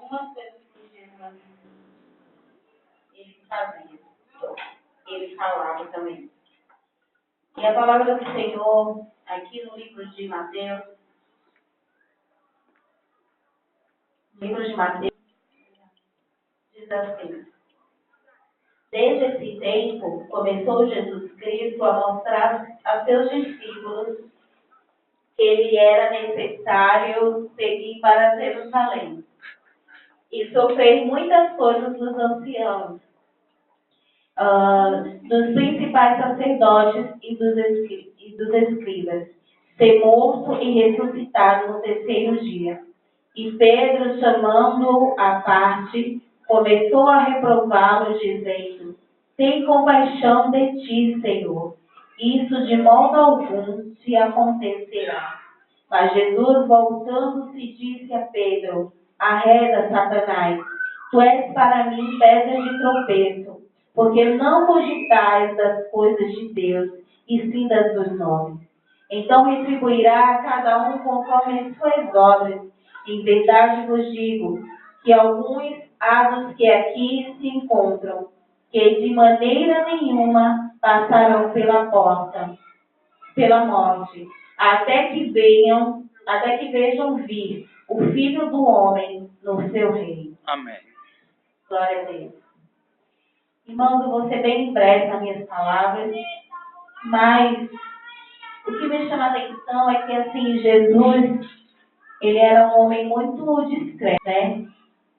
algumas coisas que Jesus ele fazia. Ele falava também. E a palavra do Senhor, aqui no livro de Mateus, diz assim: desde esse tempo, começou Jesus Cristo a mostrar a seus discípulos que ele era necessário seguir para Jerusalém e sofrer muitas coisas dos anciãos, dos principais sacerdotes e dos escribas, ser morto e ressuscitado no terceiro dia. E Pedro, chamando-o à parte, começou a reprová-lo, dizendo: tem compaixão de ti, Senhor. Isso de modo algum te acontecerá. Mas Jesus, voltando-se, disse a Pedro: arreda, Satanás, tu és para mim pedra de tropeço, porque não cogitais das coisas de Deus, e sim das dos homens. Então retribuirá a cada um conforme as suas obras. Em verdade vos digo que alguns há dos que aqui se encontram, que de maneira nenhuma passarão pela morte, até que vejam vir o Filho do Homem no seu reino. Amém. Glória a Deus. Irmãos, eu vou ser bem breve nas minhas palavras, mas o que me chama a atenção é que, assim, Jesus, ele era um homem muito discreto, né?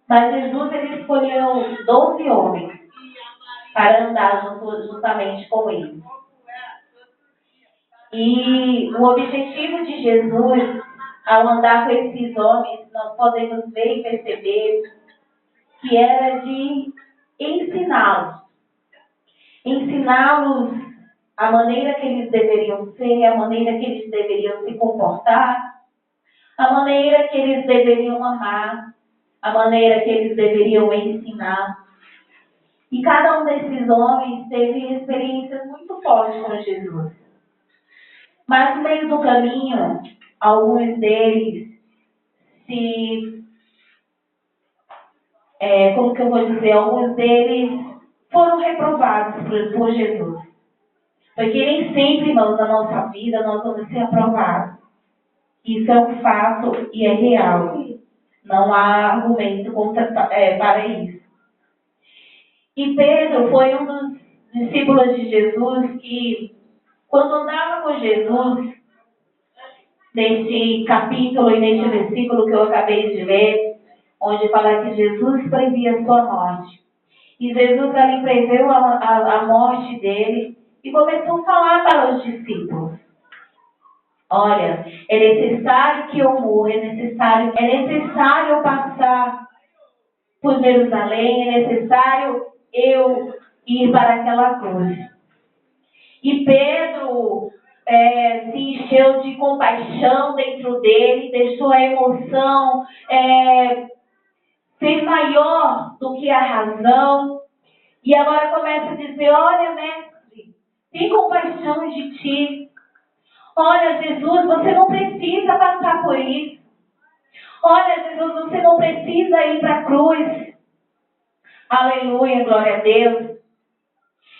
Mas Jesus, ele escolheu 12 homens para andar justamente com ele. E o objetivo de Jesus, ao andar com esses homens, nós podemos ver e perceber que era de ensiná-los. Ensiná-los a maneira que eles deveriam ser, a maneira que eles deveriam se comportar, a maneira que eles deveriam amar, a maneira que eles deveriam ensinar. E cada um desses homens teve experiências muito fortes com Jesus. Mas no meio do caminho, alguns deles alguns deles foram reprovados por Jesus. Porque nem sempre, irmãos, na nossa vida nós vamos ser aprovados. Isso é um fato e é real. Não há argumento para isso. E Pedro foi um dos discípulos de Jesus que, quando andava com Jesus, neste capítulo e neste versículo que eu acabei de ler, onde fala que Jesus previa sua morte. E Jesus ali preveu a morte dele e começou a falar para os discípulos: olha, é necessário que eu morra, é necessário eu passar por Jerusalém, é necessário eu ir para aquela cruz. E Pedro se encheu de compaixão dentro dele, deixou a emoção ser maior do que a razão. E agora começa a dizer: olha, mestre, tem compaixão de ti. Olha, Jesus, você não precisa passar por isso. Olha, Jesus, você não precisa ir para a cruz. Aleluia, glória a Deus.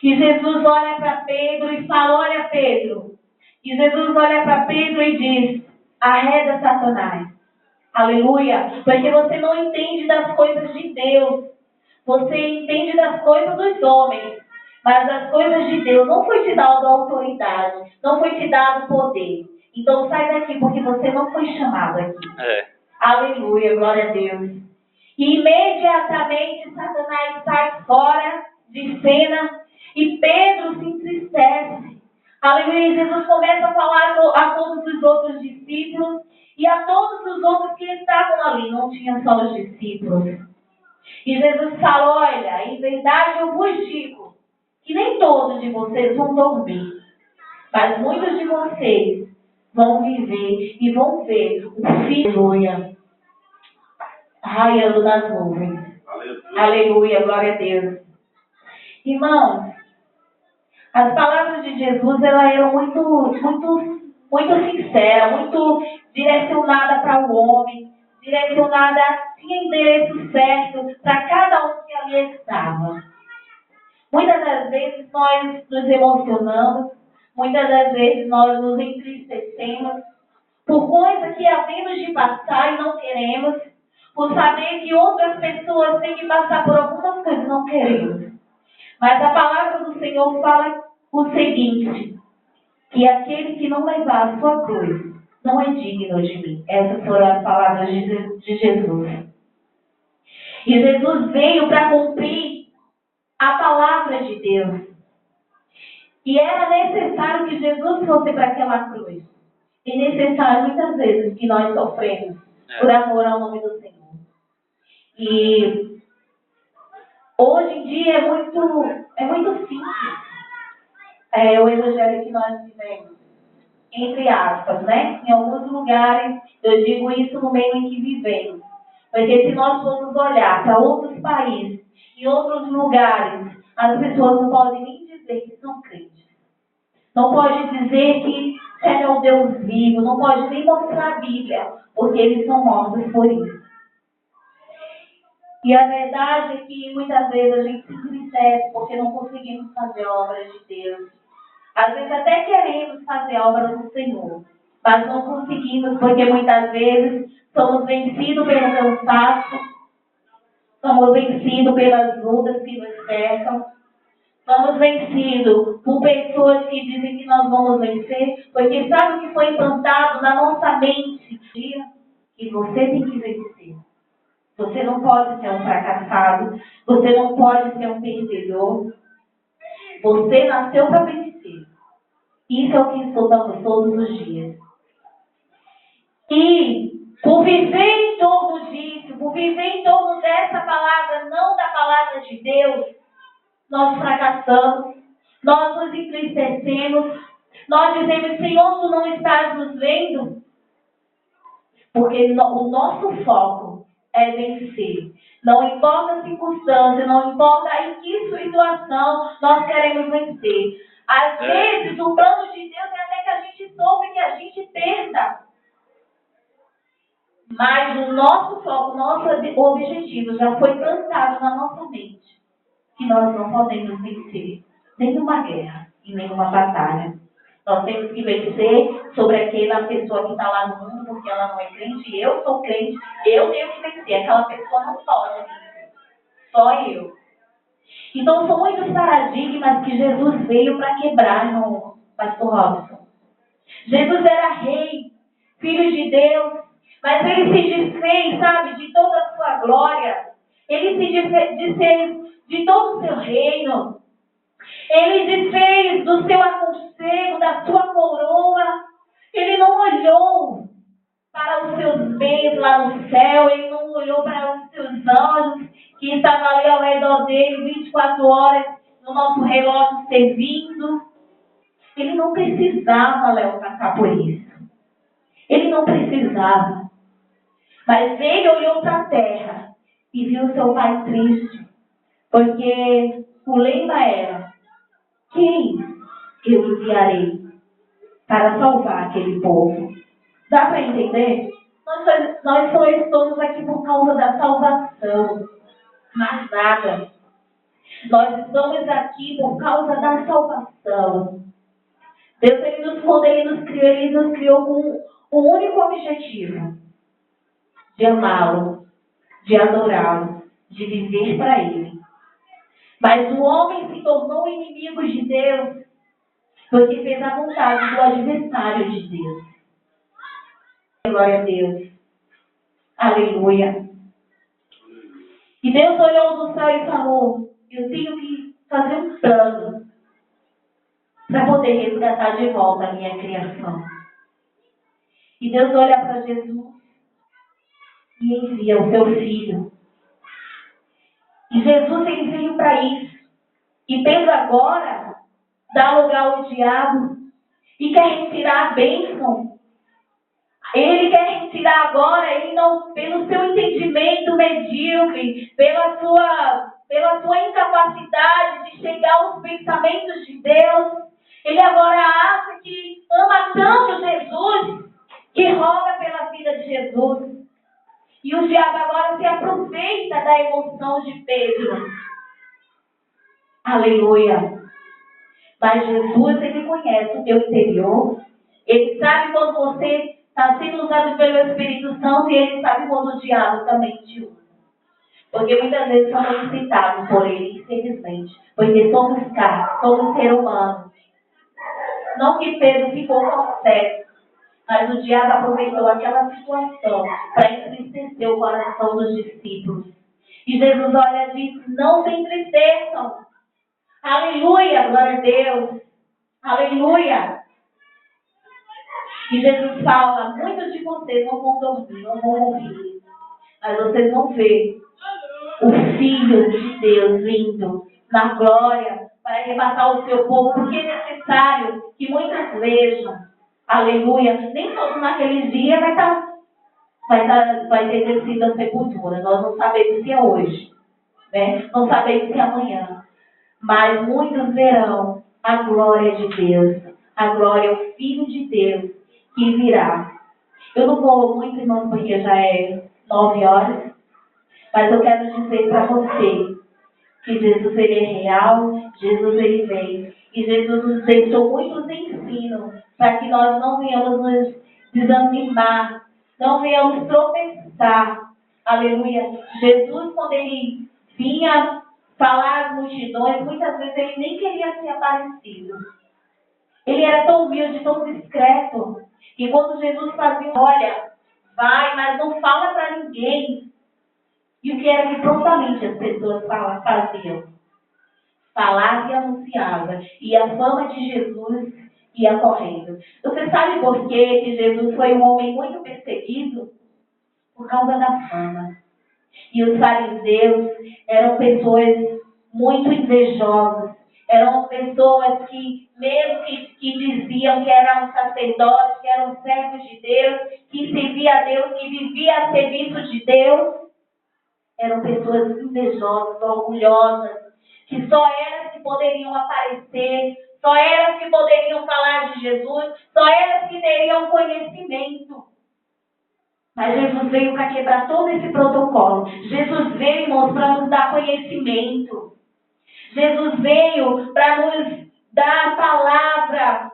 E Jesus olha para Pedro e fala: olha, Pedro. E Jesus olha para Pedro e diz: arreda, Satanás. Aleluia. Porque você não entende das coisas de Deus. Você entende das coisas dos homens. Mas as coisas de Deus não foi te dado autoridade. Não foi te dado poder. Então sai daqui, porque você não foi chamado aqui. Aleluia, glória a Deus. E imediatamente Satanás sai fora de cena. E Pedro se entristece. Aleluia. E Jesus começa a falar a todos os outros discípulos. E a todos os outros que estavam ali. Não tinha só os discípulos. E Jesus fala: olha, em verdade eu vos digo que nem todos de vocês vão dormir, mas muitos de vocês vão viver e vão ver o Filho raiando nas nuvens. Aleluia, glória a Deus. Irmãos, as palavras de Jesus, elas eram muito sinceras, muito direcionadas para o homem, direcionada, tinha endereço certo para cada um que ali estava. Muitas das vezes nós nos emocionamos, muitas das vezes nós nos entristecemos por coisas que havemos de passar e não queremos, por saber que outras pessoas têm que passar por algumas coisas e não queremos. Mas a palavra do Senhor fala o seguinte, que aquele que não levar a sua cruz não é digno de mim. Essas foram as palavras de Jesus. E Jesus veio para cumprir a palavra de Deus. E era necessário que Jesus fosse para aquela cruz. E necessário muitas vezes que nós sofremos por amor ao nome do Senhor. E hoje em dia é muito simples. O evangelho que nós vivemos, entre aspas, né? Em alguns lugares, eu digo isso no meio em que vivemos. Porque se nós formos olhar para outros países, em outros lugares, as pessoas não podem nem dizer que são crentes. Não pode dizer que é o Deus vivo, não pode nem mostrar a Bíblia, porque eles são mortos por isso. E a verdade é que muitas vezes a gente se entristece porque não conseguimos fazer obras de Deus. Às vezes até queremos fazer obras do Senhor, mas não conseguimos porque muitas vezes somos vencidos pelo cansaço, somos vencidos pelas lutas que nos cercam, somos vencidos por pessoas que dizem que nós vamos vencer, porque sabe o que foi implantado na nossa mente? Que você tem que vencer. Você não pode ser um fracassado, você não pode ser um perdedor. Você nasceu para vencer. Isso é o que estudamos todos os dias. E por viver em torno disso, por viver em torno dessa palavra, não da palavra de Deus, nós fracassamos, nós nos entristecemos, nós dizemos, Senhor, Tu não estás nos vendo? Porque o nosso foco é vencer. Não importa a circunstância, não importa em que situação nós queremos vencer. Às vezes, o plano de Deus é até que a gente sofra e que a gente perda. Mas o nosso foco, o nosso objetivo já foi plantado na nossa mente. Que nós não podemos vencer nenhuma guerra e nenhuma batalha. Nós temos que vencer sobre aquela pessoa que está lá no mundo, porque ela não é crente. Eu sou crente, eu tenho que vencer. Aquela pessoa não pode vencer. Só eu. Então, são muitos paradigmas que Jesus veio para quebrar, irmão Pastor Robson. Jesus era rei, filho de Deus, mas ele se desfez, sabe, de toda a sua glória. Ele se desfez de todo o seu reino. Ele desfez do seu aconchego, da sua coroa. Ele não olhou para os seus bens lá no céu. Ele não olhou para os seus anjos que estavam ali ao redor dele 24 horas no nosso relógio servindo. Ele não precisava, Léo, passar por isso. Ele não precisava. Mas ele olhou para a terra e viu seu pai triste. Porque o lema era: quem eu enviarei para salvar aquele povo? Dá para entender? Nós só estamos aqui por causa da salvação. Mas nada. Nós estamos aqui por causa da salvação. Deus, quando Ele nos criou com um único objetivo: de amá-lo, de adorá-lo, de viver para Ele. Mas o homem se tornou inimigo de Deus porque fez a vontade do adversário de Deus. Glória a Deus. Aleluia. E Deus olhou do céu e falou: eu tenho que fazer um plano para poder resgatar de volta a minha criação. E Deus olha para Jesus e envia o seu filho. E Jesus, ele veio para isso. E Pedro agora dá lugar ao diabo e quer retirar a bênção. Ele quer retirar agora, ele não, pelo seu entendimento medíocre, pela sua incapacidade de chegar aos pensamentos de Deus, ele agora acha que ama tanto Jesus que roga pela vida de Jesus. E o diabo agora se aproveita da emoção de Pedro. Aleluia. Mas Jesus, ele conhece o teu interior. Ele sabe quando você está sendo usado pelo Espírito Santo e ele sabe quando o diabo também te usa. Porque muitas vezes somos citados por ele, infelizmente. Porque somos carne, somos ser humano. Não que Pedro ficou possesso, mas o diabo aproveitou aquela situação para entristecer o coração dos discípulos. E Jesus olha e diz, não se entristeçam. Aleluia, glória a Deus. Aleluia. E Jesus fala, muitos de vocês não vão dormir, não vão morrer. Mas vocês vão ver o Filho de Deus vindo na glória para arrebatar o seu povo. Porque é necessário que muitos vejam. Aleluia. Nem todos naquele dia vai ter descido a sepultura. Nós não sabemos se é hoje. Né? Não sabemos se é amanhã. Mas muitos verão a glória de Deus. A glória, o Filho de Deus que virá. Eu não vou muito, irmãos, porque já é 9 horas. Mas eu quero dizer para você que Jesus, ele é real. Jesus, ele vem. E Jesus nos deixou muitos ensinos para que nós não venhamos nos desanimar. Não venhamos tropeçar. Aleluia. Jesus, quando ele vinha falar às multidões, muitas vezes ele nem queria ser aparecido. Ele era tão humilde, tão discreto. E quando Jesus fazia, olha, vai, mas não fala para ninguém. E o que era que prontamente as pessoas faziam? Falava e anunciava. E a fama de Jesus ia correndo. Você sabe por que Jesus foi um homem muito perseguido? Por causa da fama. E os fariseus eram pessoas muito invejosas. Eram pessoas que, mesmo que diziam que eram sacerdotes, que eram servos de Deus, que serviam a Deus, que viviam a serviço de Deus, eram pessoas invejosas, orgulhosas, que só elas que poderiam aparecer, só elas que poderiam falar de Jesus, só elas que teriam conhecimento. Mas Jesus veio para quebrar todo esse protocolo. Jesus veio, irmãos, para nos dar conhecimento. Jesus veio para nos dar palavra,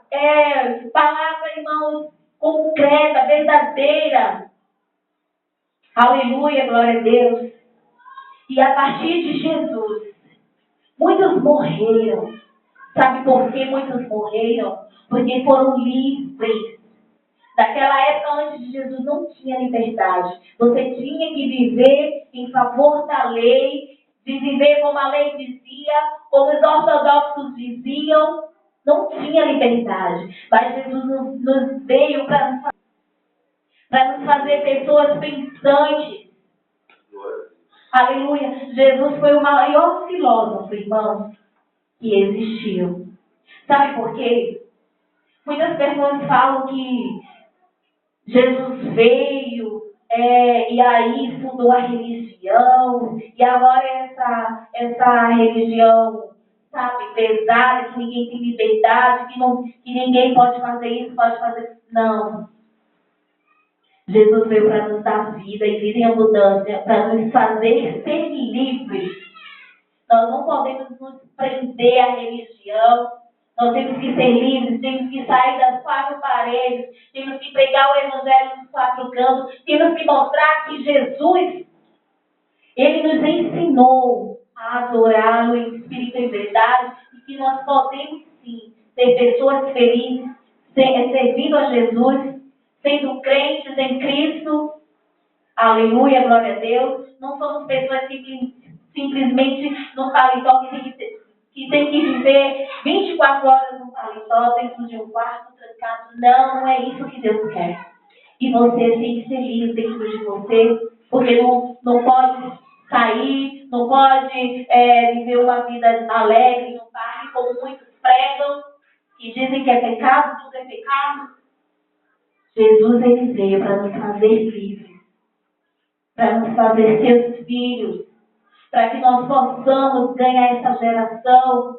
irmãos, concreta, verdadeira. Aleluia, glória a Deus. E a partir de Jesus, muitos morreram. Sabe por que muitos morreram? Porque foram livres. Naquela época, antes de Jesus, não tinha liberdade. Você tinha que viver em favor da lei, de viver como a lei dizia, como os ortodoxos diziam. Não tinha liberdade. Mas Jesus nos veio para nos fazer pessoas pensantes. Aleluia. Jesus foi o maior filósofo, irmãos, que existiu. Sabe por quê? Muitas pessoas falam que Jesus veio e aí fundou a religião, e agora essa religião, sabe, pesada, que ninguém tem liberdade, que ninguém pode fazer isso, pode fazer... Não. Jesus veio para nos dar vida e vida em abundância, para nos fazer ser livres. Nós não podemos nos prender à religião. Nós temos que ser livres, temos que sair das 4 paredes, temos que pregar o evangelho nos 4 cantos, temos que mostrar que Jesus, ele nos ensinou a adorá-lo em espírito e verdade, e que nós podemos sim ser pessoas felizes, servindo a Jesus, sendo crentes em Cristo. Aleluia, glória a Deus. Não somos pessoas que simplesmente no paletó que tem que viver 24 horas no paletó, dentro de um quarto trancado. Não é isso que Deus quer. E você tem que ser livre dentro de você, porque não pode sair, não pode viver uma vida alegre no parque, como muitos pregam, que dizem que é pecado, tudo é pecado. Jesus, ele veio para nos fazer livres, para nos fazer seus filhos, para que nós possamos ganhar essa geração.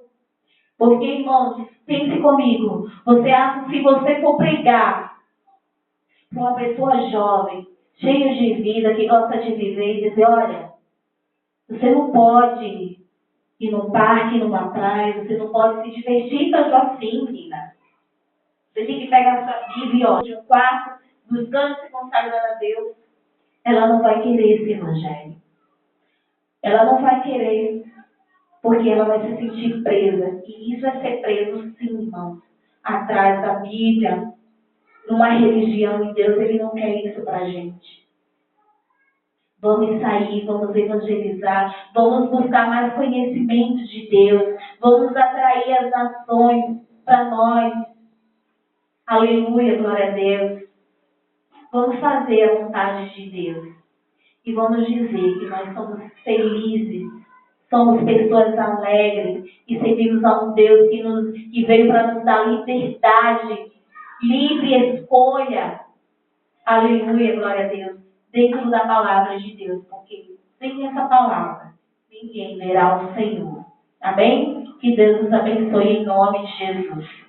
Porque, irmãos, pense comigo, você acha que se você for pregar para uma pessoa jovem, cheios de vida, que gosta de viver e dizer, olha, você não pode ir no parque, numa praia, você não pode se divertir tanto assim, menina. Você tem que pegar sua Bíblia, ó, de um quarto, buscando se consagrar a Deus. Ela não vai querer esse evangelho. Ela não vai querer, porque ela vai se sentir presa. E isso é ser preso, sim, irmãos. Atrás da Bíblia, numa religião, e Deus, Ele não quer isso pra gente. Vamos sair, vamos evangelizar, vamos buscar mais conhecimento de Deus, vamos atrair as nações para nós. Aleluia, glória a Deus. Vamos fazer a vontade de Deus. E vamos dizer que nós somos felizes, somos pessoas alegres e servimos a um Deus que veio para nos dar liberdade, livre escolha. Aleluia, glória a Deus. Dentro da palavra de Deus, porque sem essa palavra, ninguém verá o Senhor. Amém? Que Deus nos abençoe em nome de Jesus.